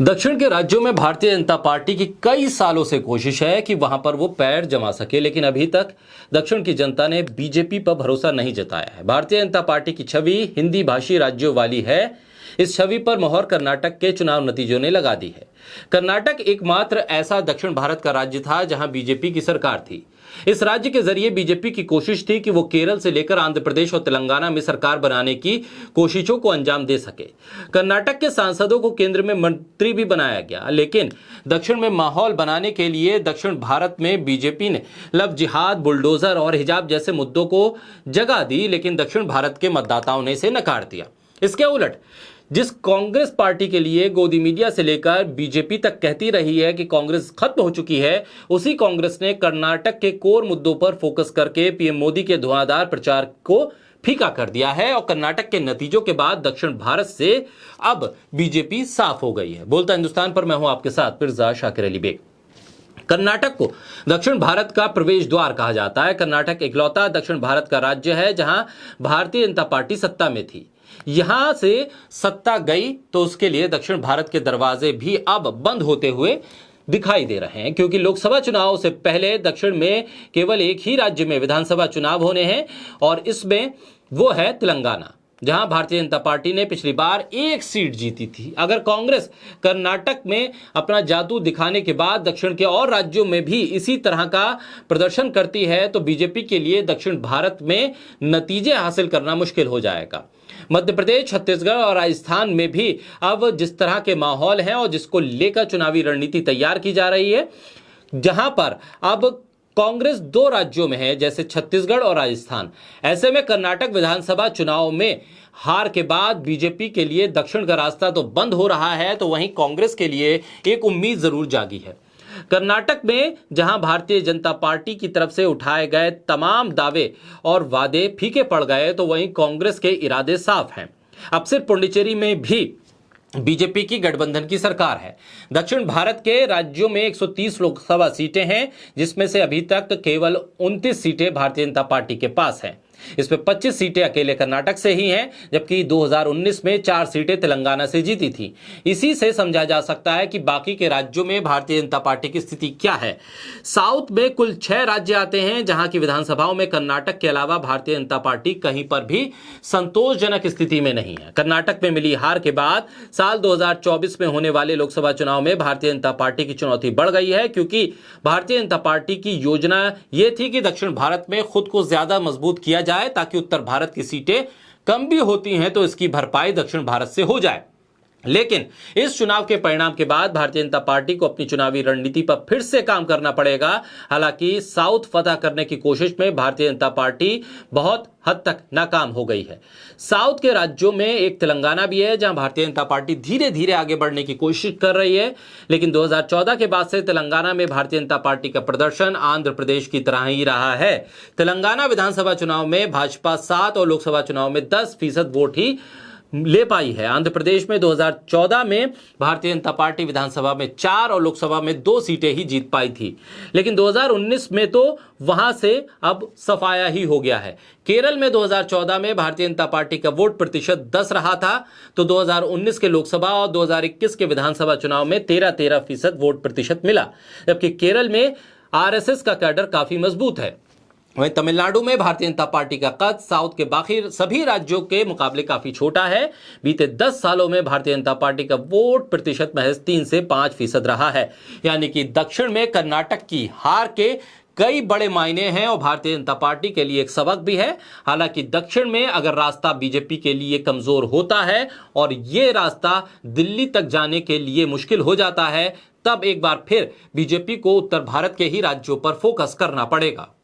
दक्षिण के राज्यों में भारतीय जनता पार्टी की कई सालों से कोशिश है कि वहां पर वो पैर जमा सके, लेकिन अभी तक दक्षिण की जनता ने बीजेपी पर भरोसा नहीं जताया है। भारतीय जनता पार्टी की छवि हिंदी भाषी राज्यों वाली है। इस छवि पर मोहर कर्नाटक के चुनाव नतीजों ने लगा दी है। कर्नाटक एकमात्र ऐसा दक्षिण भारत का राज्य था जहां बीजेपी की सरकार थी। इस राज्य के जरिए बीजेपी की कोशिश थी कि वो केरल से लेकर आंध्र प्रदेश और तेलंगाना में सरकार बनाने की कोशिशों को अंजाम दे सके। कर्नाटक के सांसदों को केंद्र में मंत्री भी बनाया गया, लेकिन दक्षिण में माहौल बनाने के लिए दक्षिण भारत में बीजेपी ने लव जिहाद, बुलडोजर और हिजाब जैसे मुद्दों को जगह दी, लेकिन दक्षिण भारत के मतदाताओं ने इसे नकार दिया। इसके उलट जिस कांग्रेस पार्टी के लिए गोदी मीडिया से लेकर बीजेपी तक कहती रही है कि कांग्रेस खत्म हो चुकी है, उसी कांग्रेस ने कर्नाटक के कोर मुद्दों पर फोकस करके पीएम मोदी के धुआंधार प्रचार को फीका कर दिया है। और कर्नाटक के नतीजों के बाद दक्षिण भारत से अब बीजेपी साफ हो गई है। बोलता हिंदुस्तान पर मैं हूं आपके साथ फिरजा शाकिर अली बेग। कर्नाटक को दक्षिण भारत का प्रवेश द्वार कहा जाता है। कर्नाटक इकलौता दक्षिण भारत का राज्य है जहां भारतीय जनता पार्टी सत्ता में थी। यहां से सत्ता गई तो उसके लिए दक्षिण भारत के दरवाजे भी अब बंद होते हुए दिखाई दे रहे हैं, क्योंकि लोकसभा चुनाव से पहले दक्षिण में केवल एक ही राज्य में विधानसभा चुनाव होने हैं और इसमें वो है तेलंगाना, जहां भारतीय जनता पार्टी ने पिछली बार एक सीट जीती थी। अगर कांग्रेस कर्नाटक में अपना जादू दिखाने के बाद दक्षिण के और राज्यों में भी इसी तरह का प्रदर्शन करती है तो बीजेपी के लिए दक्षिण भारत में नतीजे हासिल करना मुश्किल हो जाएगा। मध्य प्रदेश, छत्तीसगढ़ और राजस्थान में भी अब जिस तरह के माहौल हैं और जिसको लेकर चुनावी रणनीति तैयार की जा रही है, जहां पर अब कांग्रेस दो राज्यों में है जैसे छत्तीसगढ़ और राजस्थान, ऐसे में कर्नाटक विधानसभा चुनाव में हार के बाद बीजेपी के लिए दक्षिण का रास्ता तो बंद हो रहा है, तो वहीं कांग्रेस के लिए एक उम्मीद जरूर जागी है। कर्नाटक में जहां भारतीय जनता पार्टी की तरफ से उठाए गए तमाम दावे और वादे फीके पड़ गए, तो वहीं कांग्रेस के इरादे साफ हैं। अब सिर्फ पुडुचेरी में भी बीजेपी की गठबंधन की सरकार है। दक्षिण भारत के राज्यों में 130 लोकसभा सीटें हैं, जिसमें से अभी तक केवल 29 सीटें भारतीय जनता पार्टी के पास हैं। इसमें 25 सीटें अकेले कर्नाटक से ही हैं, जबकि 2019 में 4 सीटें तेलंगाना से जीती थी। इसी से समझा जा सकता है कि बाकी के राज्यों में भारतीय जनता पार्टी की स्थिति क्या है। साउथ में कुल 6 राज्य आते हैं, जहां की विधानसभाओं में कर्नाटक के अलावा भारतीय जनता पार्टी कहीं पर भी संतोषजनक स्थिति में नहीं है। कर्नाटक में मिली हार के बाद साल 2024 में होने वाले लोकसभा चुनाव में भारतीय जनता पार्टी की चुनौती बढ़ गई है, क्योंकि भारतीय जनता पार्टी की योजना यह थी कि दक्षिण भारत में खुद को ज्यादा मजबूत किया जाए ताकि उत्तर भारत की सीटें कम भी होती हैं तो इसकी भरपाई दक्षिण भारत से हो जाए। लेकिन इस चुनाव के परिणाम के बाद भारतीय जनता पार्टी को अपनी चुनावी रणनीति पर फिर से काम करना पड़ेगा। हालांकि साउथ फतह करने की कोशिश में भारतीय जनता पार्टी बहुत हद तक नाकाम हो गई है। साउथ के राज्यों में एक तेलंगाना भी है जहां भारतीय जनता पार्टी धीरे धीरे आगे बढ़ने की कोशिश कर रही है, लेकिन 2014 के बाद से तेलंगाना में भारतीय जनता पार्टी का प्रदर्शन आंध्र प्रदेश की तरह ही रहा है। तेलंगाना विधानसभा चुनाव में भाजपा 7 और लोकसभा चुनाव में 10% वोट ही ले पाई है। आंध्र प्रदेश में 2014 में भारतीय जनता पार्टी विधानसभा में 4 और लोकसभा में 2 सीटें ही जीत पाई थी, लेकिन 2019 में तो वहां से अब सफाया ही हो गया है। केरल में 2014 में भारतीय जनता पार्टी का वोट प्रतिशत 10 रहा था, तो 2019 के लोकसभा और 2021 के विधानसभा चुनाव में 13% वोट प्रतिशत मिला, जबकि केरल में आरएसएस का कैडर काफी मजबूत है। वहीं तमिलनाडु में भारतीय जनता पार्टी का कद साउथ के बाकी सभी राज्यों के मुकाबले काफी छोटा है। बीते 10 सालों में भारतीय जनता पार्टी का वोट प्रतिशत महज 3 से 5% रहा है, यानी कि दक्षिण में कर्नाटक की हार के कई बड़े मायने हैं और भारतीय जनता पार्टी के लिए एक सबक भी है। हालांकि दक्षिण में अगर रास्ता बीजेपी के लिए कमजोर होता है और ये रास्ता दिल्ली तक जाने के लिए मुश्किल हो जाता है, तब एक बार फिर बीजेपी को उत्तर भारत के ही राज्यों पर फोकस करना पड़ेगा।